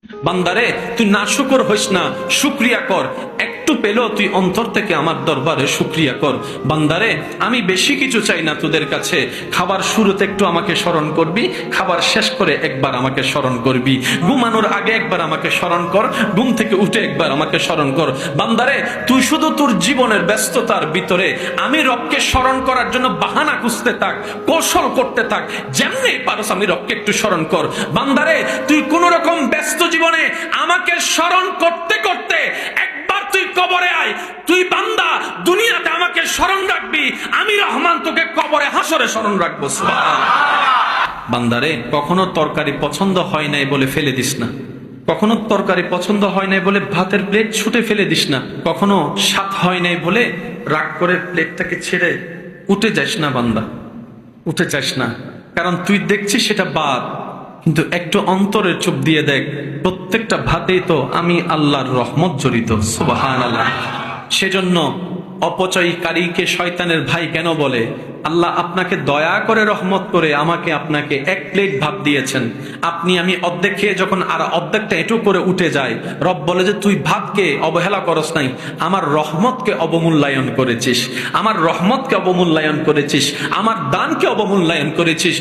বান্দারে তুই নাশুকর হইস না, শুকরিয়া কর। একটু পেলেও তুই অন্তর থেকে আমার দরবারে শুকরিয়া কর। বান্দারে আমি বেশি কিছু চাই না তোদের কাছে, খাবার শুরুতে একটু আমাকে স্মরণ করবি, খাবার শেষ করে একবার আমাকে স্মরণ করবি, ঘুমানোর আগে একবার আমাকে স্মরণ কর, ঘুম থেকে উঠে একবার আমাকে স্মরণ কর। বান্দারে তুই শুধু তোর জীবনের ব্যস্ততার ভিতরে আমি রবকে স্মরণ করার জন্য বাহানা খুঁজতে থাক, কৌশল করতে থাক, যেমনি পারস আমি রবকে একটু স্মরণ কর। বান্দারে তুই কোন রকম ব্যস্ত জীবনে আমাকে স্মরণ করতে করতে একবার তুই কবরে আয়। তুই বান্দা দুনিয়াতে আমাকে স্মরণ রাখবি, আমি রহমান তোকে কবরে হাসরে স্মরণ রাখবো। সুবহানাল্লাহ। বান্দারে কখনো তরকারি পছন্দ হয় নাই বলে ফেলে দিস না, কখনো তরকারি পছন্দ হয় নাই বলে ভাতের প্লেট ছুটে ফেলে দিস না, কখনো স্বাদ হয় নাই বলে রাগ করে প্লেটটাকে ছেড়ে উঠে যাস না। বান্দা উঠে যাস না, কারণ তুই দেখছিস সেটা বাদ, কিন্তু একটু অন্তরের চোখ দিয়ে দেখ, প্রত্যেকটা ভাতেই তো আমি আল্লাহর রহমত জড়িত। সুবহানাল্লাহ। সেজন্য অপচয়কারীকে শয়তানের ভাই কেন বলে? আল্লাহ আপনাকে দয়া করে রহমত করে আমাকে আপনাকে এক প্লেট ভাত দিয়েছেন, আপনি আমি অর্ধেক খেয়ে যখন আর অর্ধেকটা এঁটো করে উঠে যায়, রব বলে যে তুই ভাতকে অবহেলা করস নাই, আমার রহমতকে অবমূল্যায়ন করেছিস, আমার রহমতকে অবমূল্যায়ন করেছিস, আমার দানকে অবমূল্যায়ন করেছিস।